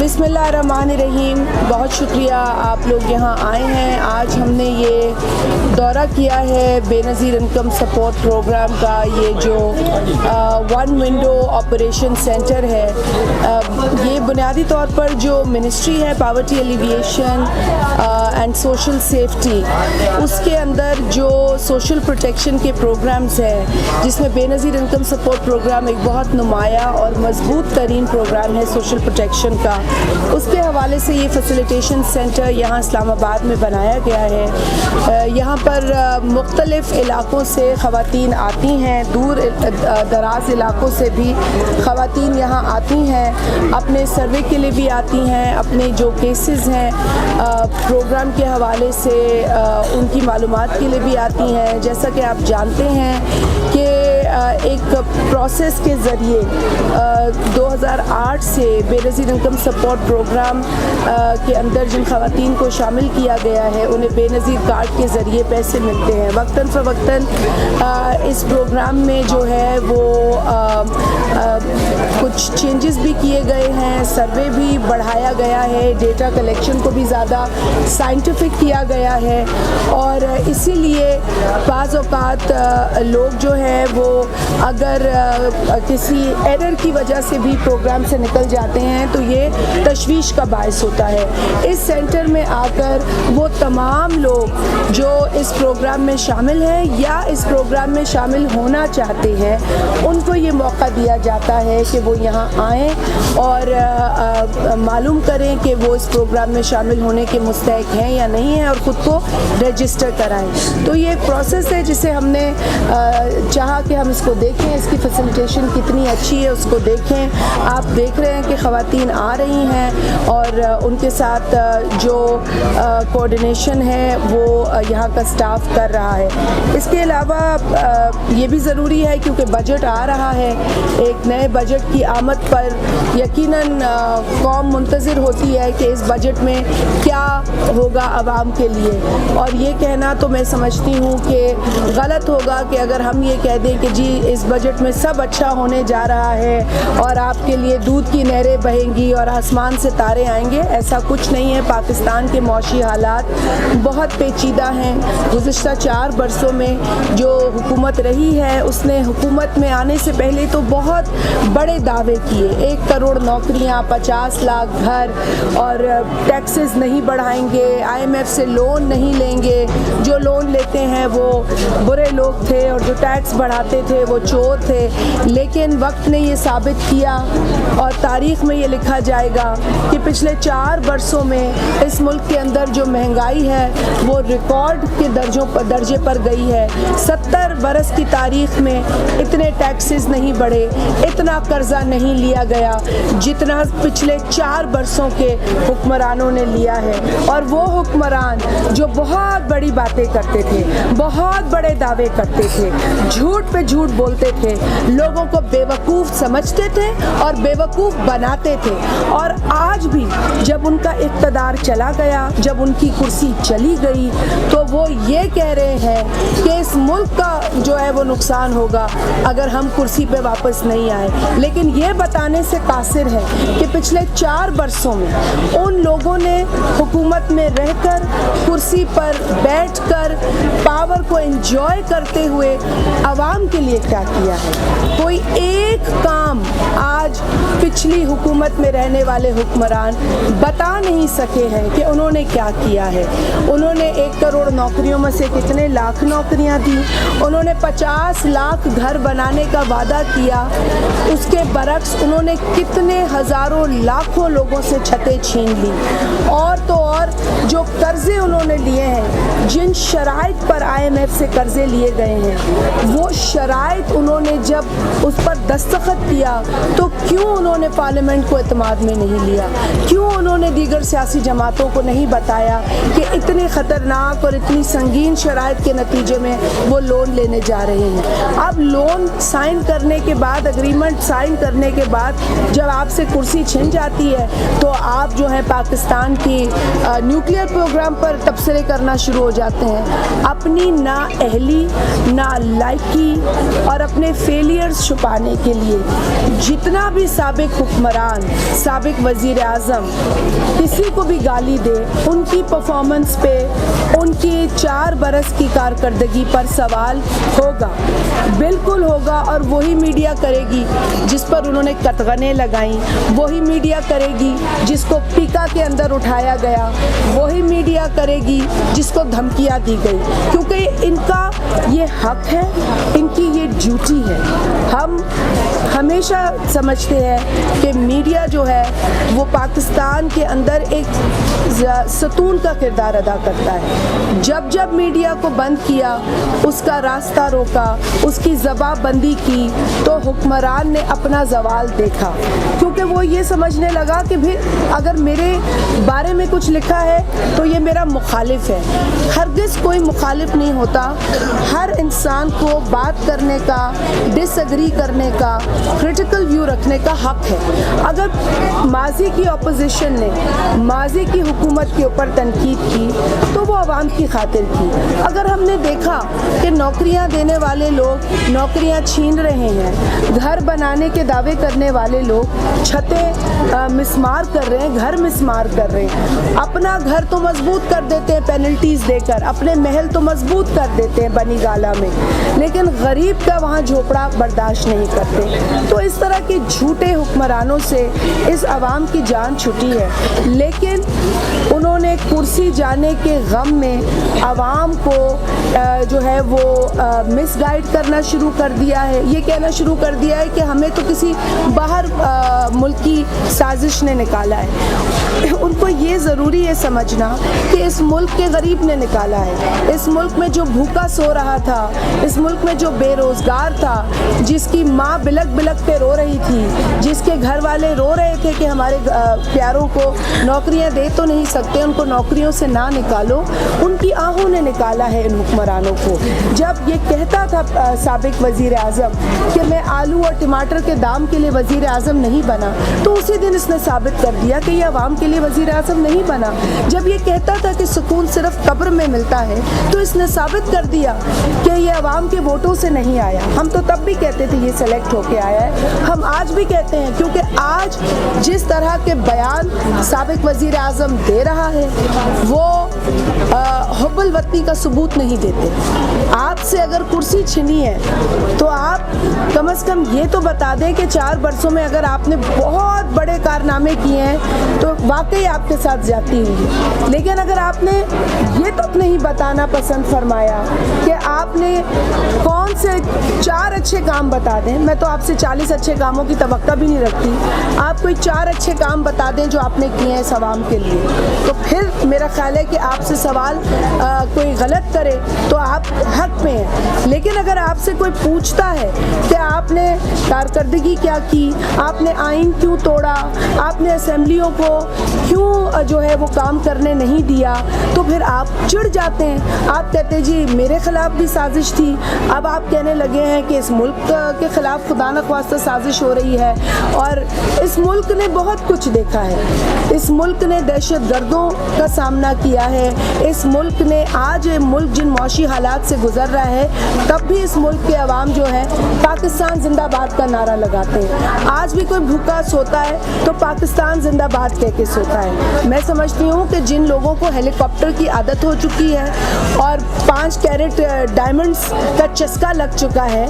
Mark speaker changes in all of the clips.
Speaker 1: بسم اللہ الرحمن الرحیم. بہت شکریہ آپ لوگ یہاں آئے ہیں. آج ہم نے یہ دورہ کیا ہے بے نظیر انکم سپورٹ پروگرام کا. یہ جو ون ونڈو آپریشن سینٹر ہے، یہ بنیادی طور پر جو منسٹری ہے poverty alleviation and social safety, اس کے اندر جو سوشل پروٹیکشن کے پروگرامز ہیں، جس میں بے نظیر انکم سپورٹ پروگرام ایک بہت نمایاں اور مضبوط ترین پروگرام ہے سوشل پروٹیکشن کا. اس کے حوالے سے یہ فیسیلیٹیشن سینٹر یہاں اسلام آباد میں بنایا گیا ہے. یہاں پر مختلف علاقوں سے خواتین آتی ہیں، دور دراز علاقوں سے بھی خواتین یہاں آتی ہیں، اپنے سروے کے لیے بھی آتی ہیں، اپنے جو کیسز ہیں پروگرام کے حوالے سے ان کی معلومات کے لیے بھی آتی ہیں. جیسا کہ آپ جانتے ہیں کہ ایک پروسیس کے ذریعے 2008 سے بے نظیر انکم سپورٹ پروگرام کے اندر جن خواتین کو شامل کیا گیا ہے، انہیں بے نظیر کارڈ کے ذریعے پیسے ملتے ہیں. وقتاً فوقتاً اس پروگرام میں جو ہے وہ کچھ چینجز بھی کیے گئے ہیں، سروے بھی بڑھایا گیا ہے، ڈیٹا کلیکشن کو بھی زیادہ سائنٹیفک کیا گیا ہے. اور اسی لیے بعض اوقات لوگ جو ہے وہ اگر کسی ایرر کی وجہ سے بھی پروگرام سے نکل جاتے ہیں تو یہ تشویش کا باعث ہوتا ہے. اس سینٹر میں آ کر وہ تمام لوگ جو اس پروگرام میں شامل ہیں یا اس پروگرام میں شامل ہونا چاہتے ہیں، ان کو یہ موقع دیا جاتا ہے کہ وہ یہاں آئیں اور معلوم کریں کہ وہ اس پروگرام میں شامل ہونے کے مستحق ہیں یا نہیں ہیں، اور خود کو رجسٹر کرائیں. تو یہ ایک پروسیس ہے جسے ہم نے چاہا کہ ہم اس کو دیکھیں، اس کی فیسیلیٹیشن کتنی اچھی ہے اس کو دیکھیں. آپ دیکھ رہے ہیں کہ خواتین آ رہی ہیں اور ان کے ساتھ جو کوآرڈینیشن ہے وہ یہاں کا سٹاف کر رہا ہے. اس کے علاوہ یہ بھی ضروری ہے کیونکہ بجٹ آ رہا ہے. ایک نئے بجٹ کی آمد پر یقیناً قوم منتظر ہوتی ہے کہ اس بجٹ میں کیا ہوگا عوام کے لیے. اور یہ کہنا تو میں سمجھتی ہوں کہ غلط ہوگا کہ اگر ہم یہ کہہ دیں کہ جی اس بجٹ میں سب اچھا ہونے جا رہا ہے اور آپ کے لیے دودھ کی نہریں بہیں گی اور آسمان سے تارے آئیں گے. ایسا کچھ نہیں ہے. پاکستان کے معاشی حالات بہت پیچیدہ ہیں. گزشتہ 4 برسوں میں جو حکومت رہی ہے، اس نے حکومت میں آنے سے پہلے تو بہت بڑے دعوے کیے. 1 کروڑ نوکریاں، 50 لاکھ گھر، اور ٹیکسز نہیں بڑھائیں گے، IMF سے لون نہیں لیں گے. جو لون لیتے ہیں وہ برے لوگ تھے اور جو ٹیکس بڑھاتے تھے وہ چور تھے. لیکن وقت نے یہ ثابت کیا اور تاریخ میں یہ لکھا جائے گا کہ پچھلے 4 برسوں میں اس ملک کے اندر جو مہنگائی ہے وہ ریکارڈ کے درجے پر گئی ہے. 70 برس کی تاریخ میں اتنے ٹیکسز نہیں بڑھے، اتنا قرضہ نہیں لیا گیا جتنا پچھلے 4 برسوں کے حکمرانوں نے لیا ہے. اور وہ حکمران جو بہت بڑی باتیں کرتے تھے، بہت بڑے دعوے کرتے تھے، جھوٹ پہ جھوٹ بولتے تھے، لوگوں کو بیوقوف سمجھتے تھے اور بیوقوف بناتے تھے. اور آج بھی جب ان کا اقتدار چلا گیا، جب ان کی کرسی چلی گئی، تو وہ یہ کہہ رہے ہیں کہ اس ملک کا جو ہے وہ نقصان ہوگا اگر ہم کرسی پہ واپس نہیں آئے. لیکن یہ بتانے سے قاصر ہے کہ پچھلے 4 برسوں میں ان لوگوں نے حکومت میں رہ کر، کرسی پر بیٹھ کر، پاور کو انجوائے کرتے ہوئے عوام کے لیے کیا کیا ہے. کوئی ایک کام آج پچھلی حکومت میں رہنے والے حکمران بتا نہیں سکے ہیں کہ انہوں نے کیا کیا ہے. انہوں نے 1 کروڑ نوکریوں میں سے کتنے لاکھ نوکریاں دی. انہوں نے 50 لاکھ گھر بنانے کا وعدہ کیا. اس کے برعکس انہوں نے کتنے ہزاروں لاکھوں لوگوں سے چھتیں چھین لی. اور تو اور جو قرضے انہوں نے لیے ہیں، جن شرائط پر IMF سے قرضے لیے گئے ہیں، وہ شرائط انہوں نے جب اس پر دستخط کیا تو کیوں انہوں نے پارلیمنٹ کو اعتماد میں نہیں لیا؟ کیوں انہوں نے دیگر سیاسی جماعتوں کو نہیں بتایا کہ اتنے خطرناک اور اتنی سنگین شرائط کے نتیجے میں وہ لون لینے جا رہے ہیں؟ اب لون سائن کرنے کے بعد، اگریمنٹ سائن کرنے کے بعد جب آپ سے کرسی چھن جاتی ہے تو آپ جو ہے پاکستان کی نیوکلیئر پروگرام پر تبصرے کرنا شروع ہو جاتے ہیں. اپنی نااہلی، نالائقی اور اپنے فیلیئرز چھپانے کے لیے جتنا بھی سابق حکمران، سابق وزیر اعظم کسی کو بھی گالی دے، ان کی پرفارمنس پہ، ان کی 4 برس کی کارکردگی پر سوال ہوگا، بالکل ہوگا. اور وہی میڈیا کرے گی جس پر انہوں نے قطغنیں لگائیں، وہی میڈیا کرے گی جس کو پیکا کے اندر اٹھایا گیا، وہی میڈیا کرے گی جس کو دھمکیاں دی گئی، کیونکہ ان کا یہ حق ہے، ان کی یہ ڈیوٹی ہے. ہم ہمیشہ سمجھتے ہیں کہ میڈیا جو ہے وہ پاکستان کے اندر ایک ستون کا کردار ادا کرتا ہے. جب میڈیا کو بند کیا، اس کا راستہ روکا، اس کی زباں بندی کی، تو حکمران نے اپنا زوال دیکھا، کیونکہ وہ یہ سمجھنے لگا کہ بھی اگر میرے بارے میں کچھ لکھا ہے تو یہ میرا مخالف ہے. ہرگز کوئی مخالف نہیں ہوتا. ہر انسان کو بات کرنے کا، ڈس ایگری کرنے کا، کریٹیکل ویو رکھنے کا حق ہے. اگر ماضی کی اپوزیشن نے ماضی کی حکومت کے اوپر تنقید کی تو وہ عوام کی خاطر کی. اگر ہم نے دیکھا کہ نوکریاں دینے والے لوگ نوکریاں چھین رہے ہیں، گھر بنانے کے دعوے کرنے والے لوگ چھتیں مسمار کر رہے ہیں، گھر مسمار کر رہے ہیں، اپنا گھر تو مضبوط کر دیتے ہیں پینلٹیز دے کر، اپنے محل تو مضبوط کر دیتے ہیں بنی گالا میں، لیکن غریب کا وہاں جھوپڑا برداشت نہیں کرتے. تو اس طرح کے جھوٹے حکمرانوں سے اس عوام کی جان چھٹی ہے. لیکن انہوں نے کرسی جانے کے غم میں عوام کو جو ہے وہ مس گائیڈ کرنا شروع کر دیا ہے. یہ کہنا شروع کر دیا ہے کہ ہمیں تو کسی باہر ملکی سازش نے نکالا ہے. ان کو یہ ضروری ہے سمجھنا کہ اس ملک کے غریب نے نکالا ہے. اس ملک میں جو بھوکا سو رہا تھا، اس ملک میں جو بے روزگار تھا، جس کی ماں بلک بلک پہ رو رہی تھی، جس کے گھر والے رو رہے تھے کہ ہمارے پیاروں کو نوکریاں دے تو نہیں سکتے، ان کو نوکریوں سے نہ نکالو، ان کی آہوں نے نکالا ہے ان حکمرانوں کو. جب یہ کہتا تھا سابق وزیر اعظم کہ میں آلو اور ٹماٹر کے دام کے لیے وزیر اعظم نہیں بنا، تو اسی دن اس نے ثابت کر دیا کہ یہ عوام کے لیے وزیر اعظم نہیں بنا. جب یہ کہتا تھا کہ سکون صرف قبر میں ملتا ہے، تو اس نے ثابت کر دیا کہ یہ عوام کے ووٹوں سے نہیں آیا. ہم تو تب بھی کہتے تھے یہ سلیکٹ ہو کے آیا ہے، ہم آج بھی کہتے ہیں، کیونکہ آج جس طرح کے بیان سابق وزیر اعظم دے رہا ہے وہ حب الوطنی کا ثبوت نہیں دیتے. آپ سے اگر کرسی چھنی ہے تو آپ کم از کم یہ تو بتا دیں کہ 4 برسوں میں اگر آپ نے بہت بڑے کارنامے کیے ہیں تو واقعی آپ کے ساتھ زیادتی ہوئی. لیکن اگر آپ نے یہ تک نہیں بتانا پسند فرمایا کہ آپ نے کون سے 4 اچھے کام بتا دیں، میں تو آپ سے 40 اچھے کاموں کی توقع بھی نہیں رکھتی، آپ کوئی 4 اچھے کام بتا دیں جو آپ نے کیے ہیں اس عوام کے لیے، تو پھر میرا خیال ہے کہ آپ سے سوال کوئی غلط کرے تو آپ حق میں ہیں. لیکن اگر آپ سے کوئی پوچھتا ہے کہ آپ نے کارکردگی کیا کی، آپ نے آئین کیوں توڑا، آپ نے اسمبلیوں کو کیوں جو ہے وہ کام کرنے نہیں دیا، تو پھر آپ چڑ جاتے ہیں. آپ کہتے جی میرے خلاف بھی سازش تھی. اب آپ کہنے لگے ہیں کہ اس ملک کے خلاف خدا نخواستہ سازش ہو رہی ہے. اور اس ملک نے بہت کچھ دیکھا ہے. اس ملک نے دہشت گردوں کا سامنا کیا ہے. اس ملک نے آج ملک جن معاشی حالات سے گزر رہا ہے، تب بھی اس ملک کے عوام جو ہے پاکستان زندہ باد کا نعرہ لگاتے ہیں. آج بھی کوئی بھوکا سوتا ہے تو پاکستان زندہ باد کہہ کے سوتا ہے. میں سمجھتی ہوں کہ جن لوگوں کو ہیلی کاپٹر کی عادت ہو چکی ہے اور 5 کیرٹ ڈائمنڈز کا چسکا لگ چکا ہے،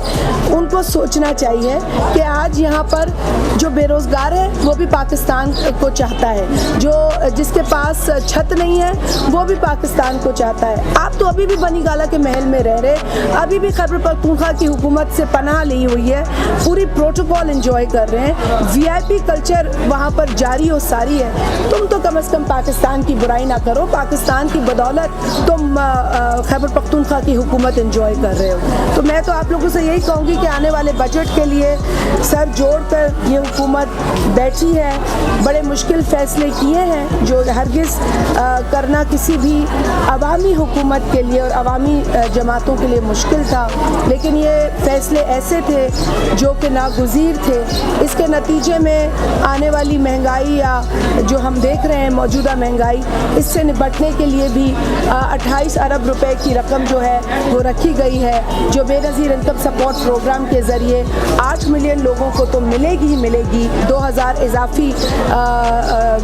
Speaker 1: ان کو سوچنا چاہیے کہ آج یہاں پر جو بے روزگار ہے وہ بھی پاکستان کو چاہتا ہے، جو جس کے پاس چھت نہیں ہے وہ بھی پاکستان کو چاہتا ہے. آپ تو ابھی بھی بنی گالا کے محل میں رہ رہے، ابھی بھی خیبر پختونخوا کی حکومت سے پناہ لی ہوئی ہے، پوری پروٹوکول انجوائے کر رہے ہیں، VIP کلچر وہاں پر جاری و ساری ہے. تم تو کم از کم پاکستان کی برائی نہ کرو, پاکستان کی بدولت تم خیبر پختونخوا کی حکومت انجوائے کر رہے ہو. تو میں تو آپ لوگوں سے یہی کہوں گی کہ آنے والے بجٹ کے لیے سر جوڑ کر یہ حکومت بیٹھی ہے, بڑے مشکل فیصلے کیے ہیں جو ہرگز کرنا کسی بھی عوامی حکومت کے لیے اور عوامی جماعتوں کے لیے مشکل تھا, لیکن یہ فیصلے ایسے تھے جو کہ ناگزیر تھے. اس کے نتیجے میں آنے والی مہنگائی یا جو ہم دیکھ رہے ہیں موجودہ مہنگائی, اس سے نپٹنے کے لیے بھی 28 ارب روپے کی رقم جو ہے وہ رکھی گئی ہے, جو بے نظیر انکم سپورٹ پروگرام کے ذریعے 8 ملین لوگوں کو تو ملے گی 2000 اضافی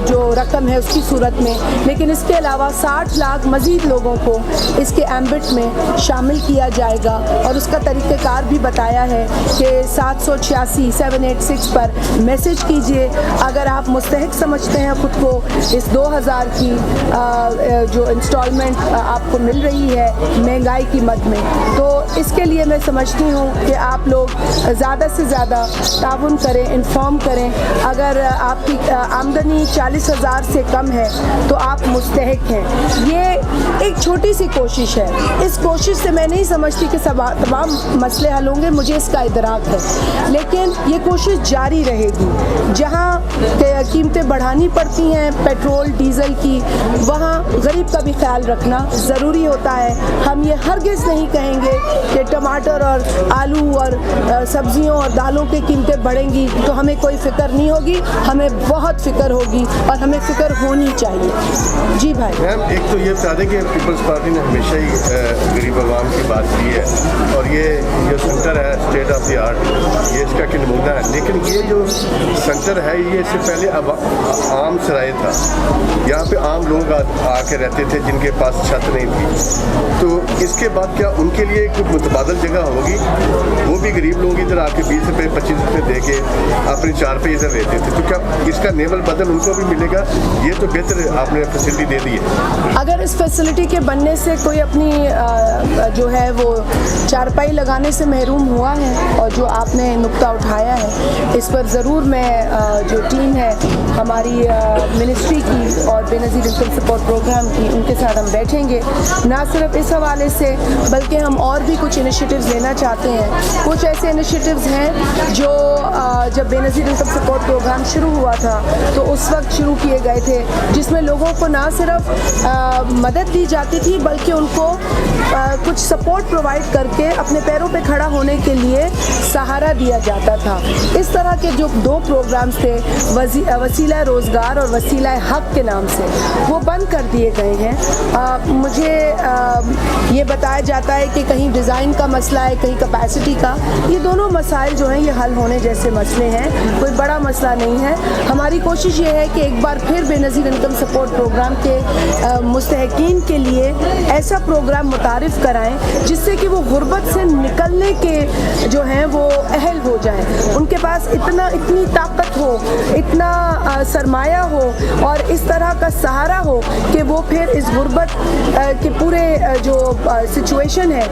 Speaker 1: جو رقم ہے اس کی صورت میں, لیکن اس کے علاوہ 60 لاکھ مزید لوگوں کو اس کے ایمبٹ میں شامل کیا جائے گا. اور اس کا طریقہ کار بھی بتایا ہے کہ 786 پر میسج کیجئے اگر آپ مستحق سمجھتے ہیں خود کو اس 2000 کی جو انسٹالمنٹ آپ کو مل رہی ہے مہنگائی کی مد میں. تو اس کے لیے میں سمجھتی ہوں کہ آپ لوگ زیادہ سے زیادہ تعاون کریں, انفارم کریں. اگر آپ کی آمدنی 40,000 سے کم ہے تو آپ مستحق ہیں. یہ ایک چھوٹی سی کوشش ہے, اس کوشش سے میں نہیں سمجھتی کہ تمام مسئلے حل ہوں گے, مجھے اس کا ادراک ہے, لیکن یہ کوشش جاری رہے گی. جہاں قیمتیں بڑھانی پڑتی ہیں پیٹرول ڈیزل کی, وہاں غریب کا بھی خیال رکھنا ضروری ہوتا ہے. ہم یہ ہرگز نہیں کہیں گے کہ ٹماٹر اور آلو اور سبزیوں اور دالوں کی قیمتیں بڑھیں گی تو ہمیں کوئی فکر نہیں ہوگی, ہمیں بہت فکر ہوگی اور ہمیں فکر ہونی چاہیے. جی بھائی.
Speaker 2: میم ایک تو یہ بتا دیں کہ پیپلز پارٹی نے ہمیشہ ہی غریب عوام کی بات کی ہے, اور یہ سینٹر ہے اسٹیٹ آف دی آرٹ, یہ اس کا ایک نمونہ ہے. لیکن یہ جو سینٹر ہے یہ اس سے پہلے عام سرائے تھا, یہاں پہ عام لوگ آ کے رہتے تھے جن کے پاس چھت نہیں تھی. تو اس کے بعد کیا ان کے لیے کوئی متبادل جگہ ہوگی؟ وہ بھی غریب لوگ ادھر آ کے 20 روپے 25 روپے دے کے اپنی 4 پہ ادھر رہتے تھے, تو کیا اس کا نیول بدل ان کو بھی ملے گا؟ یہ تو بہتر آپ نے فیسلٹی دے دی ہے.
Speaker 1: اگر اس فیسلٹی کے بننے سے کوئی اپنی جو ہے وہ چارپائی لگانے سے محروم ہوا ہے اور جو آپ نے نقطہ اٹھایا ہے, اس پر ضرور میں جو ٹیم ہے ہماری منسٹری کی اور بے نظیر انکم سپورٹ پروگرام کی, ان کے ساتھ ہم بیٹھیں گے. نہ صرف اس حوالے سے بلکہ ہم اور بھی کچھ انیشیٹیوز لینا چاہتے ہیں. کچھ ایسے انیشیٹیوز ہیں جو جب بے نظیر انکم سپورٹ پروگرام شروع ہوا تھا تو اس وقت شروع کیے گئے تھے, جس میں لوگوں کو نہ صرف مدد دی جاتی تھی بلکہ ان کو کچھ سپورٹ پرووائڈ کر کے اپنے پیروں پہ کھڑا ہونے کے لیے سہارا دیا جاتا تھا. اس طرح کے جو 2 پروگرامز تھے وسیلہ روزگار اور وسیلہ حق کے نام سے, وہ بند کر دیے گئے ہیں. مجھے یہ بتایا جاتا ہے کہ کہیں ڈیزائن کا مسئلہ ہے, کہیں کیپیسٹی کا. یہ دونوں مسائل جو ہیں یہ حل ہونے جیسے مسئلے ہیں, کوئی بڑا مسئلہ نہیں ہے. ہماری کوشش یہ ہے کہ ایک بار پھر بے نظیر انکم سپورٹ پروگرام کے مستحقین کے لیے ایسا پروگرام متعارف کرائیں جس سے کہ وہ غربت سے نکلنے کے جو ہیں وہ اہل ہو جائیں, ان کے پاس اتنی طاقت ہو, اتنا سرمایہ ہو اور اس طرح کا سہارا ہو کہ وہ پھر اس غربت کے پورے جو سچویشن ہے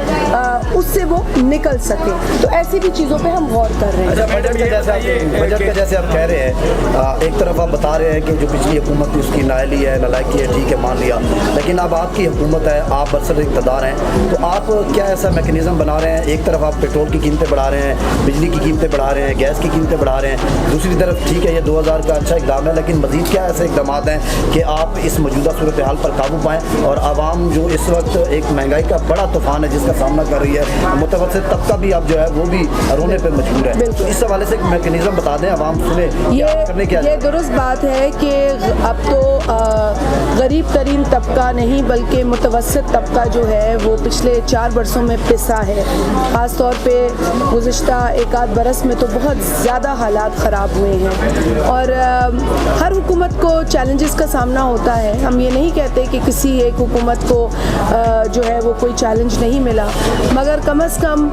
Speaker 1: اس سے وہ نکل سکے. تو ایسی بھی چیزوں پہ ہم غور کر رہے ہیں.
Speaker 3: بجٹ کا جیسے آپ کہہ رہے ہیں, ایک طرف آپ بتا رہے ہیں کہ جو پچھلی حکومت تھی اس کی نااہلی ہے, نالائکی ہے, ٹھیک ہے مان لیا, لیکن اب آپ کی حکومت ہے, آپ برسر اقتدار ہیں, تو آپ کیا ایسا میکنزم بنا رہے ہیں؟ ایک طرف آپ پیٹرول کی قیمتیں بڑھا رہے ہیں, بجلی کی قیمتیں بڑھا رہے ہیں, گیس کی قیمتیں بڑھا رہے ہیں, دوسری طرف ٹھیک ہے یہ 2000 کا اچھا اقدام ہے, لیکن مزید کیا ایسے اقدامات ہیں کہ آپ اس موجودہ صورتحال پر قابو پائیں اور عوام جو اس وقت ایک مہنگائی کا بڑا طوفان ہے جس کا سامنا کر رہی ہے, متوسط طبقہ بھی اب جو ہے وہ بھی رونے پہ مجبور ہے, تو اس حوالے سے ایک میکنزم بتا دیں عوام سنیں کرنے کیا.
Speaker 1: یہ درست بات ہے کہ اب تو غریب ترین طبقہ نہیں بلکہ متوسط طبقہ جو ہے وہ پچھلے 4 برسوں میں پسا ہے. خاص طور پہ گزشتہ 1-8 برس میں تو بہت زیادہ حالات خراب ہوئے ہیں اور ہر حکومت کو چیلنجز کا سامنا ہوتا ہے. ہم یہ نہیں کہتے کہ کسی ایک حکومت کو جو ہے وہ کوئی چیلنج نہیں ملا, مگر کم از کم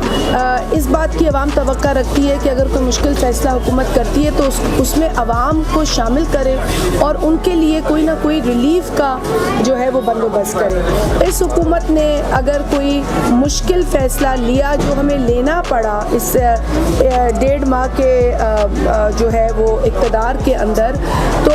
Speaker 1: اس بات کی عوام توقع رکھتی ہے کہ اگر کوئی مشکل فیصلہ حکومت کرتی ہے تو اس میں عوام کو شامل کرے اور ان کے لیے کوئی نہ کوئی ریلیف کا جو ہے وہ بندوبست کرے. اس حکومت نے اگر کوئی مشکل فیصلہ لیا جو ہمیں لینا پڑا اس 1.5 ماہ کے جو ہے وہ اقتدار کے اندر, تو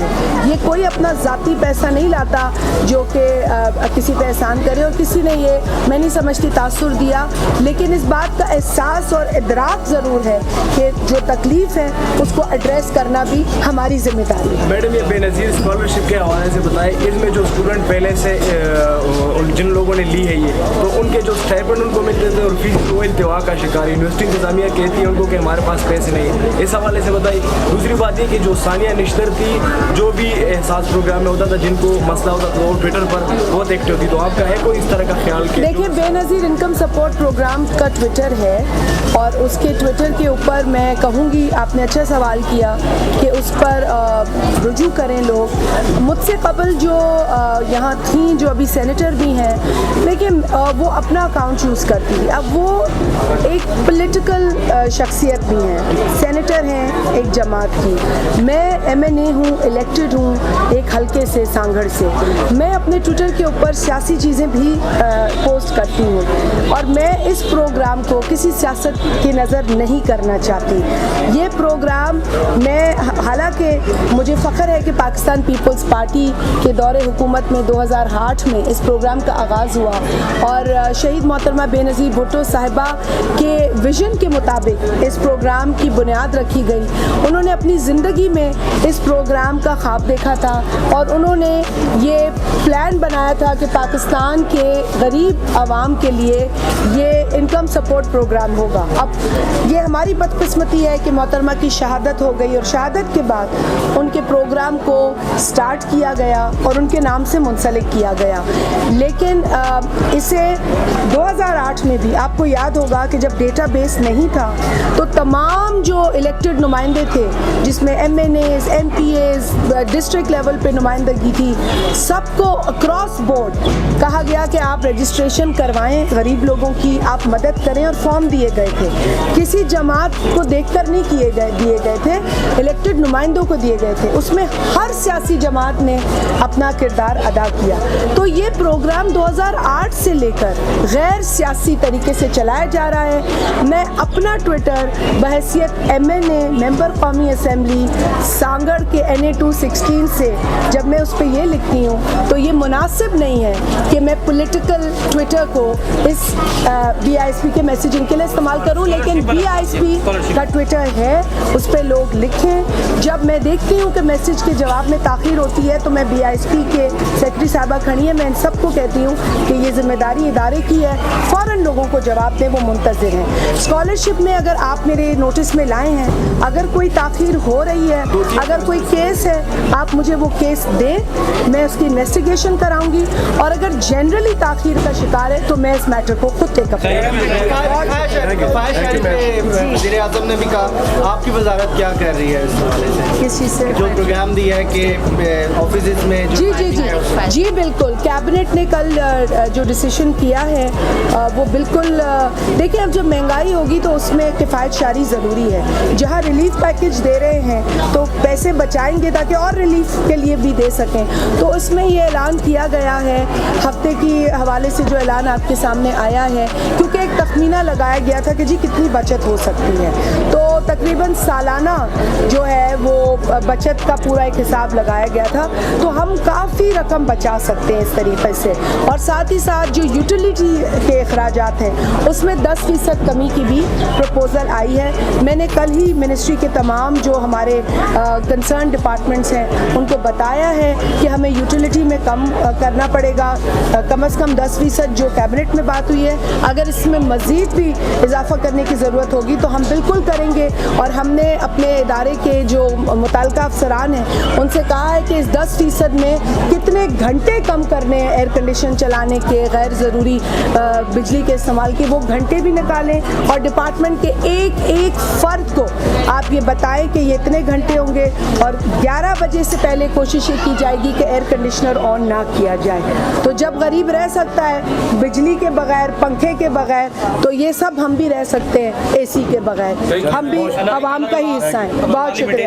Speaker 1: ہے. یہ کوئی اپنا ذاتی پیسہ نہیں لاتا جو کہ کسی پہ احسان کرے, اور کسی نے یہ میں نہیں سمجھتی تاثر دیا, لیکن اس بات کا احساس اور ادراک ضرور ہے کہ جو تکلیف ہے اس کو ایڈریس کرنا بھی ہماری ذمہ داری ہے.
Speaker 4: میڈم یہ بے نظیر اسکالرشپ کے حوالے سے بتائیں, اس میں جو اسٹوڈنٹ پہلے سے جن لوگوں نے لی ہے یہ, تو ان کے جو اسٹائپنڈ ان کو ملتے تھے اور فیس وہ التوا کا شکار, یونیورسٹی انتظامیہ کہتی ہے ان کو کہ ہمارے پاس پیسے نہیں ہیں, اس حوالے سے بتائیے. دوسری بات یہ کہ جو ثانیہ نشتر تھی, جو بھی احساس پروگرام میں ہوتا تھا, جن کو مسئلہ ہوتا تھا وہ ٹویٹر پر بہت ایکٹیو تھی, تو آپ کا ہے کوئی اس طرح کا خیال؟
Speaker 1: دیکھیے بے نظیر انکم سپورٹ پروگرام کا ٹویٹر ہے, اور اس کے ٹویٹر کے اوپر میں کہوں گی, آپ نے اچھا سوال کیا کہ اس پر رجوع کریں لوگ. مجھ سے قبل جو یہاں تھیں, جو ابھی سینیٹر بھی ہیں, لیکن وہ اپنا اکاؤنٹ یوز کرتی تھی. اب وہ ایک پولیٹیکل شخصیت بھی ہیں, سینیٹر ہیں ایک جماعت کی. میں MNA ہوں, الیکٹڈ ہوں ایک حلقے سے, سانگھڑ سے. میں اپنے ٹویٹر کے اوپر سیاسی چیزیں بھی پوسٹ کرتی ہوں, اور میں اس پروگرام کو کسی سیاست کی نظر نہیں کرنا چاہتی. یہ پروگرام میں, حالانکہ مجھے فخر ہے کہ پاکستان پیپلز پارٹی کے دور حکومت میں 2008 میں اس پروگرام کا آغاز ہوا, اور شہید محترمہ بے نظیر بھٹو صاحبہ کے ویژن کے مطابق اس پروگرام کی بنیاد رکھی گئی. انہوں نے اپنی زندگی میں اس پروگرام کا خواب دیکھا تھا, اور انہوں نے یہ پلان بنایا تھا کہ پاکستان کے غریب عوام کے لیے یہ انکم سپورٹ پروگرام ہوگا. اب یہ ہماری بدقسمتی ہے کہ محترمہ کی شہادت ہو گئی, اور شہادت کے بعد ان کے پروگرام کو سٹارٹ کیا گیا اور ان کے نام سے منسلک کیا گیا. لیکن اسے 2008 میں بھی آپ کو یاد ہوگا کہ جب ڈیٹا بیس نہیں تھا تو تمام جو الیکٹڈ نمائندے تھے, جس میں MNAs, MPAs, ڈسٹرکٹ لیول پہ نمائندگی تھی, سب کو اکراس بورڈ کہا گیا کہ آپ رجسٹریشن کروائیں غریب لوگوں کی, آپ مدد کریں, اور فارم دیے گئے تھے. کسی جماعت کو دیکھ کر نہیں دیے گئے تھے, الیکٹڈ نمائندوں کو دیے گئے تھے. اس میں ہر سیاسی جماعت نے اپنا کردار ادا کیا. تو یہ پروگرام 2008 سے لے کر غیر سیاسی طریقے سے چلایا جا رہا ہے. میں اپنا ٹویٹر بحیثیت MNA ممبر قومی اسمبلی سانگڑ کے NA 216 سے جب میں اس پہ یہ لکھتی ہوں تو یہ مناسب نہیں ہے کہ میں پولیٹیکل ٹویٹر کو اس BISP کے میسیجنگ کے لیے استعمال کروں. لیکن BISP کا ٹویٹر ہے, اس پہ لوگ لکھیں. جب میں دیکھتی ہوں کہ میسیج کے جواب میں تاخیر ہوتی ہے تو میں BISP کے سیکرٹری صاحبہ کھڑی ہیں, میں ان سب کو کہتی ہوں کہ یہ ذمہ داری ادارے کی ہے, فوراً لوگوں کو جواب دیں, وہ منتظر ہیں. اسکالرشپ میں اگر آپ میرے نوٹس میں لائے ہیں, اگر کوئی تاخیر ہو رہی ہے, اگر کوئی کیس ہے, آپ مجھے وہ کیس دیں, میں اس کی انویسٹیگیشن کراؤں گی, اور اگر جنرلی تاخیر کا شکار ہے تو میں اس میٹر کو خود ٹیک اپ کروں گی.
Speaker 5: وزیر اعظم نے بھی کہا, آپ کی وزارت کیا کر رہی ہے اس حوالے سے؟
Speaker 1: کس چیز سے؟
Speaker 5: جو پروگرام دیا ہے کہ آفیسز میں
Speaker 1: جی بالکل, کیبنٹ نے کل جو ڈیسیشن کیا ہے وہ بالکل, دیکھیں اب جب مہنگائی ہوگی تو اس میں کفایت شاری ضروری ہے. جہاں ریلیف پیکج دے رہے ہیں تو پیسے بچائیں گے تاکہ اور ریلیف کے لیے بھی دے سکیں. تو اس میں یہ اعلان کیا گیا ہے, ہفتے کی حوالے سے جو اعلان آپ کے سامنے آیا ہے, کیونکہ ایک تخمینہ لگایا گیا تھا کہ جی کتنی بچت ہو سکتی ہے, تو تقریباً سالانہ جو ہے وہ بچت کا پورا ایک حساب لگایا گیا تھا. تو ہم کافی رقم بچا سکتے ہیں اس طریقے سے, اور ساتھ ہی ساتھ جو یوٹیلیٹی کے اخراجات ہیں اس میں 10% کمی کی بھی پروپوزل آئی ہے. میں نے کل ہی منسٹری کے تمام جو ہمارے کنسرن ڈپارٹمنٹس ہیں ان کو بتایا ہے کہ ہمیں یوٹیلیٹی میں کم کرنا پڑے گا, کم از کم 10% جو کیبنٹ میں بات ہوئی ہے. اگر اس میں مزید بھی اضافہ کرنے کی ضرورت ہوگی تو ہم بالکل کریں گے, اور ہم نے اپنے ادارے کے جو متعلقہ افسران ہیں ان سے کہا ہے کہ اس 10% میں کتنے گھنٹے کم کرنے ہیں ایئر کنڈیشن چلانے کے, غیر ضروری بجلی کے استعمال کے, وہ گھنٹے بھی نکالیں, اور ڈپارٹمنٹ کے ایک فرد کو آپ یہ بتائیں کہ یہ اتنے گھنٹے ہوں گے, اور 11 بجے سے پہلے کوشش یہ کی جائے گی کہ ایئر کنڈیشنر آن نہ کیا جائے. تو جب غریب رہ سکتا ہے بجلی کے بغیر, پنکھے کے بغیر, تو یہ سب ہم بھی رہ سکتے ہیں AC کے بغیر. ہم بھی عوام کا ہی حصہ ہیں. بہت شکریہ.